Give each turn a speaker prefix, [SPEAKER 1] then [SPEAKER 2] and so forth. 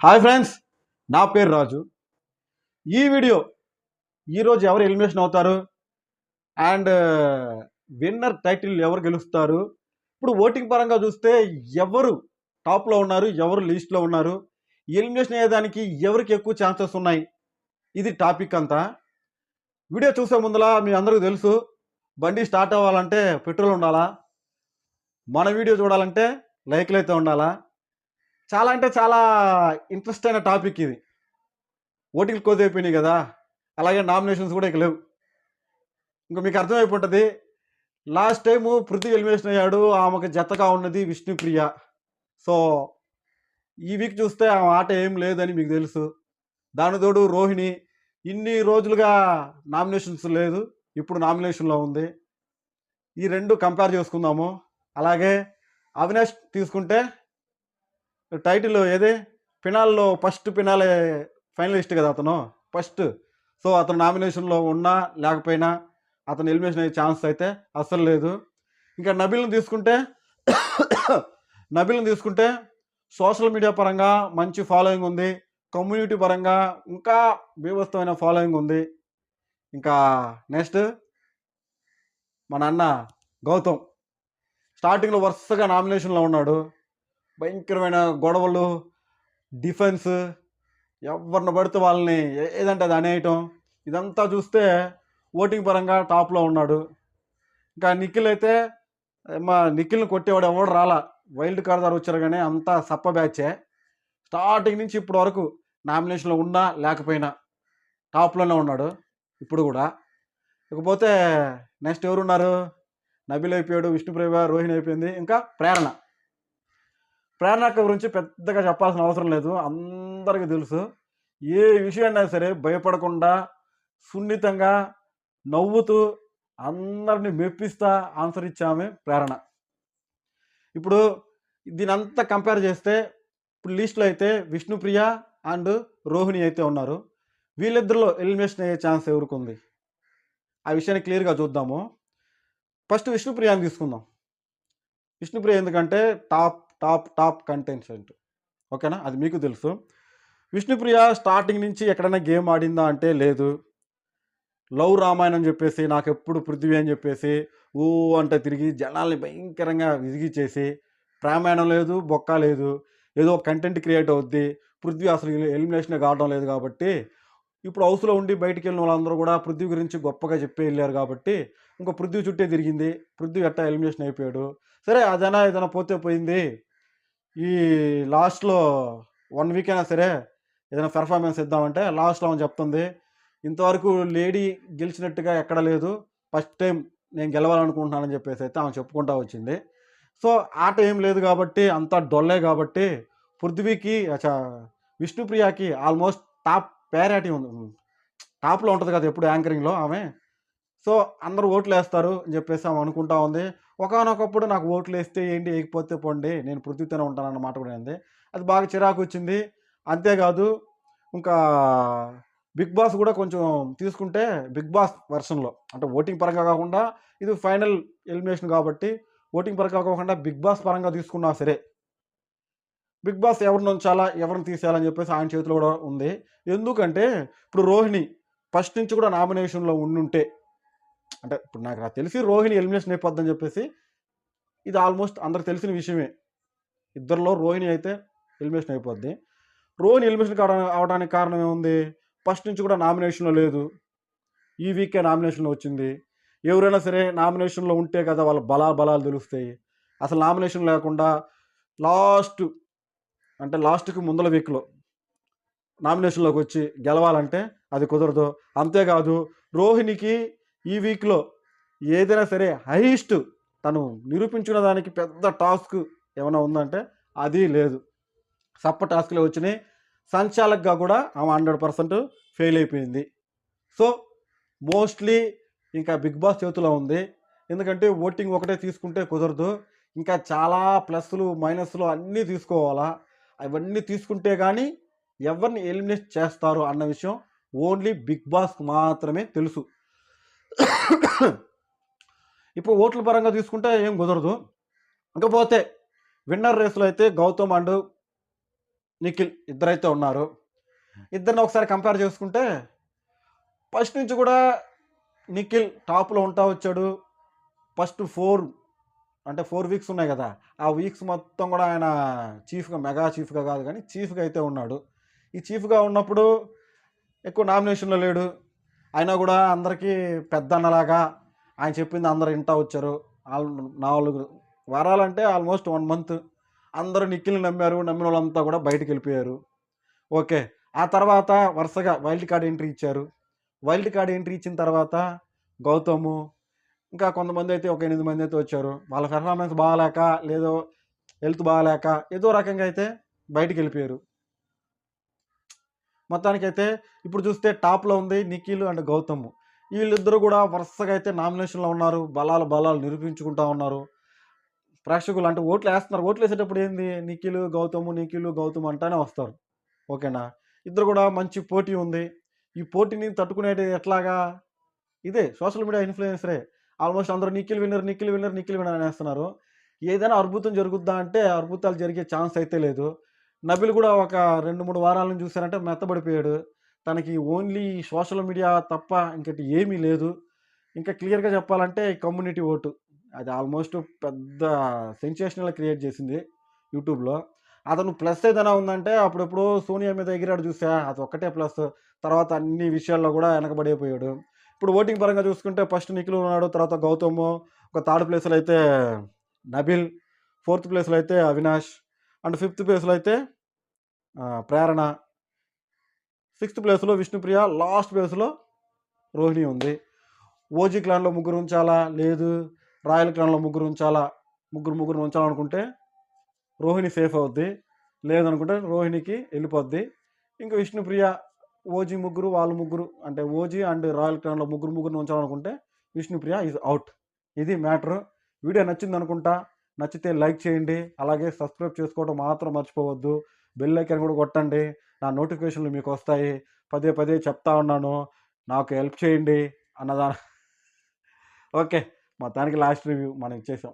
[SPEAKER 1] Hi friends, నా పేరు రాజు. ఈ వీడియో ఈరోజు ఎవరు ఎలిమినేషన్ అవుతారు అండ్ విన్నర్ టైటిల్ ఎవరు గెలుస్తారు, ఇప్పుడు ఓటింగ్ పరంగా చూస్తే ఎవరు టాప్లో ఉన్నారు, ఎవరు లీస్ట్లో ఉన్నారు, ఎలిమినేషన్ అయ్యేదానికి ఎవరికి ఎక్కువ ఛాన్సెస్ ఉన్నాయి, ఇది టాపిక్ అంతా. వీడియో చూసే ముందలా మీ అందరికీ తెలుసు, బండి స్టార్ట్ అవ్వాలంటే పెట్రోల్ ఉండాలా, మన వీడియో చూడాలంటే లైక్లు అయితే ఉండాలా. చాలా అంటే చాలా ఇంట్రెస్ట్ అయిన టాపిక్ ఇది. ఓటింగ్లు క్లోజ్ అయిపోయినాయి కదా, అలాగే నామినేషన్స్ కూడా ఇక లేవు. ఇంకా మీకు అర్థమైపోతుంది, లాస్ట్ టైము పృథ్వీ ఎలిమినేషన్ అయ్యాడు, ఆమెకు జతగా ఉన్నది విష్ణుప్రియ. సో ఈ వీక్ చూస్తే ఆమె ఆట ఏం లేదని మీకు తెలుసు. దాని తోడు రోహిణి ఇన్ని రోజులుగా నామినేషన్స్ లేదు, ఇప్పుడు నామినేషన్లో ఉంది. ఈ రెండు కంపేర్ చేసుకుందాము. అలాగే అవినాష్ తీసుకుంటే టైటిల్ ఏది ఫినాల్లో ఫస్ట్ ఫినాలే ఫైనలిస్ట్ కదా అతను ఫస్ట్. సో అతను నామినేషన్లో ఉన్నా లేకపోయినా అతను ఎలిమినేషన్ అయ్యే ఛాన్స్ అయితే అస్సలు లేదు. ఇంకా నబిల్ని తీసుకుంటే సోషల్ మీడియా పరంగా మంచి ఫాలోయింగ్ ఉంది, కమ్యూనిటీ పరంగా ఇంకా బీభత్సమైన ఫాలోయింగ్ ఉంది. ఇంకా నెక్స్ట్ మన అన్న గౌతమ్ స్టార్టింగ్లో వరుసగా నామినేషన్లో ఉన్నాడు, భయంకరమైన గొడవలు, డిఫెన్స్, ఎవరిని పడితే వాళ్ళని ఏదంటే అది అనేయటం, ఇదంతా చూస్తే ఓటింగ్ పరంగా టాప్లో ఉన్నాడు. ఇంకా నిఖిల్ అయితే మా నిఖిల్ని కొట్టేవాడు ఎవడు రాలా, వైల్డ్ కార్డ్ ద్వారా వచ్చారు కానీ అంతా సప్ప బ్యాచే. స్టార్టింగ్ నుంచి ఇప్పటి వరకు నామినేషన్లో ఉన్నా లేకపోయినా టాప్లోనే ఉన్నాడు ఇప్పుడు కూడా. ఇకపోతే నెక్స్ట్ ఎవరున్నారు, నబిల్ అయిపోయాడు, విష్ణుప్రియ, రోహిణి అయిపోయింది. ఇంకా ప్రేరణ గురించి పెద్దగా చెప్పాల్సిన అవసరం లేదు, అందరికీ తెలుసు. ఏ విషయాన్ని సరే భయపడకుండా సున్నితంగా నవ్వుతూ అందరిని మెప్పిస్తా ఆన్సర్ ఇచ్చామే ప్రేరణ. ఇప్పుడు దీనంతా కంపేర్ చేస్తే ఇప్పుడు లిస్ట్లో అయితే విష్ణుప్రియ అండ్ రోహిణి అయితే ఉన్నారు. వీళ్ళిద్దరిలో ఎలిమినేషన్ అయ్యే ఛాన్స్ ఎవరికి ఉంది, ఆ విషయాన్ని క్లియర్గా చూద్దాము. ఫస్ట్ విష్ణుప్రియని తీసుకుందాం. విష్ణుప్రియ ఎందుకంటే టాప్ టాప్ టాప్ కంటెంటెంట్, ఓకేనా, అది మీకు తెలుసు. విష్ణుప్రియ స్టార్టింగ్ నుంచి ఎక్కడైనా గేమ్ ఆడిందా అంటే లేదు. లవ్ రామాయణం చెప్పేసి నాకు ఎప్పుడు పృథ్వీ అని చెప్పేసి ఊ అంటే తిరిగి జనాల్ని భయంకరంగా విసిగిచ్చేసి, ప్రామాయణం లేదు, బొక్క లేదు, ఏదో కంటెంట్ క్రియేట్ అవుద్ది. పృథ్వీ అసలు ఎలిమినేషనే కావడం లేదు కాబట్టి ఇప్పుడు హౌస్లో ఉండి బయటికి వెళ్ళిన వాళ్ళందరూ కూడా పృథ్వీ గురించి గొప్పగా చెప్పి వెళ్ళారు కాబట్టి ఇంకా పృథ్వీ చుట్టే తిరిగింది. పృథ్వీ ఎట్టా ఎలిమినేషన్ అయిపోయాడు, సరే అదైనా ఏదైనా పోతే పోయింది. ఈ లాస్ట్లో 1 వీక్ అయినా సరే ఏదైనా పెర్ఫార్మెన్స్ ఇద్దామంటే లాస్ట్లో అని చెప్తుంది, ఇంతవరకు లేడీ గెలిచినట్టుగా ఎక్కడ లేదు, ఫస్ట్ టైం నేను గెలవాలనుకుంటున్నానని చెప్పేసి అయితే ఆమె చెప్పుకుంటా వచ్చింది. సో ఆట ఏం లేదు కాబట్టి అంతా డొల్లే కాబట్టి పృథ్వీకి విష్ణుప్రియకి ఆల్మోస్ట్ టాప్ ప్యారిటీ ఉంది, టాప్లో ఉంటుంది కదా ఎప్పుడు యాంకరింగ్లో ఆమె. సో అందరూ ఓట్లు వేస్తారు అని చెప్పేసి ఆమె అనుకుంటా ఉంది. ఒకనొకప్పుడు నాకు ఓట్లు వేస్తే ఏంటి, వేయకపోతే పోండి, నేను పృథ్వీతోనే ఉంటానన్న మాట కూడా ఉంది. అది బాగా చిరాకు వచ్చింది. అంతేకాదు ఇంకా బిగ్ బాస్ కూడా కొంచెం తీసుకుంటే బిగ్ బాస్ వర్షన్లో అంటే ఓటింగ్ పరంగా కాకుండా ఇది ఫైనల్ ఎలిమినేషన్ కాబట్టి ఓటింగ్ పరంగా కాకుండా బిగ్ బాస్ పరంగా తీసుకున్నా సరే బిగ్ బాస్ ఎవరిని ఉంచాలా ఎవరిని తీసేయాలని చెప్పేసి ఆయన చేతిలో కూడా ఉంది. ఎందుకంటే ఇప్పుడు రోహిణి ఫస్ట్ నుంచి కూడా నామినేషన్లో ఉండుంటే, అంటే ఇప్పుడు నాకు తెలిసి రోహిణి ఎలిమినేషన్ అయిపోద్దని చెప్పేసి ఇది ఆల్మోస్ట్ అందరికి తెలిసిన విషయమే. ఇద్దరిలో రోహిణి అయితే ఎలిమినేషన్ అయిపోద్ది. రోహిణి ఎలిమినేషన్ అవడానికి కారణం ఏముంది, ఫస్ట్ నుంచి కూడా నామినేషన్లో లేదు, ఈ వీకే నామినేషన్లో వచ్చింది. ఎవరైనా సరే నామినేషన్లో ఉంటే కదా వాళ్ళ బలాలు తెలుస్తాయి. అసలు నామినేషన్ లేకుండా లాస్ట్కి ముందల వీక్లో నామినేషన్లోకి వచ్చి గెలవాలంటే అది కుదరదు. అంతేకాదు రోహిణికి ఈ వీక్లో ఏదైనా సరే హైయెస్ట్ తను నిరూపించుకున్న దానికి పెద్ద టాస్క్ ఏమైనా ఉందంటే అది లేదు, సప్ప టాస్క్లే వచ్చినాయి. సంచాలక్గా కూడా ఆమె 100% ఫెయిల్ అయిపోయింది. సో మోస్ట్లీ ఇంకా బిగ్ బాస్ చేతిలో ఉంది. ఎందుకంటే ఓటింగ్ ఒకటే తీసుకుంటే కుదరదు, ఇంకా చాలా ప్లస్లు మైనస్లు అన్నీ తీసుకోవాలా. అవన్నీ తీసుకుంటే కానీ ఎవరిని ఎలిమినేట్ చేస్తారు అన్న విషయం ఓన్లీ బిగ్ బాస్కి మాత్రమే తెలుసు. ఇప్పుడు ఓట్ల పరంగా తీసుకుంటే ఏం కుదరదు. ఇకపోతే విన్నర్ రేస్లో అయితే గౌతమ్ అండ్ నిఖిల్ ఇద్దరైతే ఉన్నారు. ఇద్దరిని ఒకసారి కంపేర్ చేసుకుంటే ఫస్ట్ నుంచి కూడా నిఖిల్ టాప్లో ఉంటా వచ్చాడు. ఫస్ట్ 4 వీక్స్ ఉన్నాయి కదా, ఆ వీక్స్ మొత్తం కూడా ఆయన చీఫ్గా, మెగా చీఫ్గా కాదు కానీ చీఫ్గా అయితే ఉన్నాడు. ఈ చీఫ్గా ఉన్నప్పుడు ఎక్కువ నామినేషన్లో లేడు. అయినా కూడా అందరికీ పెద్ద అన్నలాగా ఆయన చెప్పింది అందరు వింటా వచ్చారు. 4 వారాలంటే ఆల్మోస్ట్ 1 మంత్ అందరూ నిఖిల్ని నమ్మారు. నమ్మిన వాళ్ళంతా కూడా బయటికి వెళ్ళిపోయారు. ఓకే, ఆ తర్వాత వరుసగా వైల్డ్ కార్డ్ ఎంట్రీ ఇచ్చారు. వైల్డ్ కార్డ్ ఎంట్రీ ఇచ్చిన తర్వాత గౌతము, ఇంకా కొంతమంది అయితే ఒక 8 మంది అయితే వచ్చారు. వాళ్ళ పెర్ఫార్మెన్స్ బాగాలేక, లేదో హెల్త్ బాగాలేక, ఏదో రకంగా అయితే బయటికి వెళ్ళిపోయారు. మొత్తానికైతే ఇప్పుడు చూస్తే టాప్లో ఉంది నిఖిల్ అండ్ గౌతమ్. వీళ్ళిద్దరూ కూడా వరుసగా అయితే నామినేషన్లో ఉన్నారు. బలాలు నిరూపించుకుంటా ఉన్నారు. ప్రేక్షకులు అంటే ఓట్లు వేస్తున్నారు. ఓట్లు వేసేటప్పుడు ఏంది, నిఖిల్ గౌతమ్ అంటానే వస్తారు. ఓకేనా, ఇద్దరు కూడా మంచి పోటీ ఉంది. ఈ పోటీని తట్టుకునేది ఎట్లాగా, ఇదే సోషల్ మీడియా ఇన్ఫ్లుయెన్సరే. ఆల్మోస్ట్ అందరూ నిఖిల్ విన్నర్ అనేస్తున్నారు. ఏదైనా అద్భుతం జరుగుద్దా అంటే అద్భుతాలు జరిగే ఛాన్స్ అయితే లేదు. నబిల్ కూడా ఒక 2-3 వారాల నుంచి చూసారంటే మెత్తబడిపోయాడు. తనకి ఓన్లీ సోషల్ మీడియా తప్ప ఇంకటి ఏమీ లేదు. ఇంకా క్లియర్గా చెప్పాలంటే కమ్యూనిటీ ఓటు, అది ఆల్మోస్ట్ పెద్ద సెన్సేషనల్ క్రియేట్ చేసింది యూట్యూబ్లో. అతను ప్లస్ ఏదైనా ఉందంటే అప్పుడెప్పుడో సోనియా మీద ఎగిరాడు చూసా, అది ఒక్కటే ప్లస్. తర్వాత అన్ని విషయాల్లో కూడా వెనకబడిపోయాడు. ఇప్పుడు ఓటింగ్ పరంగా చూసుకుంటే ఫస్ట్ నిఖిల్ ఉన్నాడు, తర్వాత గౌతమ్, ఒక 3rd ప్లేస్లో అయితే నబిల్, 4th ప్లేస్లో అయితే అవినాష్, అండ్ 5th ప్లేస్లో అయితే ప్రేరణ, 6th ప్లేస్లో విష్ణుప్రియ, లాస్ట్ ప్లేస్లో రోహిణి ఉంది. ఓజీ క్లాన్లో 3 ఉంచాలా, లేదు రాయల్ క్లాన్లో 3 ఉంచాలా, ముగ్గురు ఉంచాలనుకుంటే రోహిణి సేఫ్ అవుద్ది, లేదనుకుంటే రోహిణికి వెళ్ళిపోద్ది. ఇంకా విష్ణుప్రియ, ఓజీ 3, వాళ్ళు 3, అంటే ఓజీ అండ్ రాయల్ క్లాన్లో 3 ఉంచాలనుకుంటే విష్ణుప్రియ ఈజ్ అవుట్. ఇది మ్యాటర్. వీడియో నచ్చింది అనుకుంటా. నచ్చితే లైక్ చేయండి, అలాగే సబ్స్క్రైబ్ చేసుకోవడం మాత్రం మర్చిపోవద్దు. బెల్ ఐకాన్ కూడా కొట్టండి, నా నోటిఫికేషన్లు మీకు వస్తాయి. పదే చెప్తా ఉన్నాను, నాకు హెల్ప్ చేయండి అన్నదా. ఓకే, మొత్తానికి లాస్ట్ రివ్యూ మనం ఇచ్చేసాం.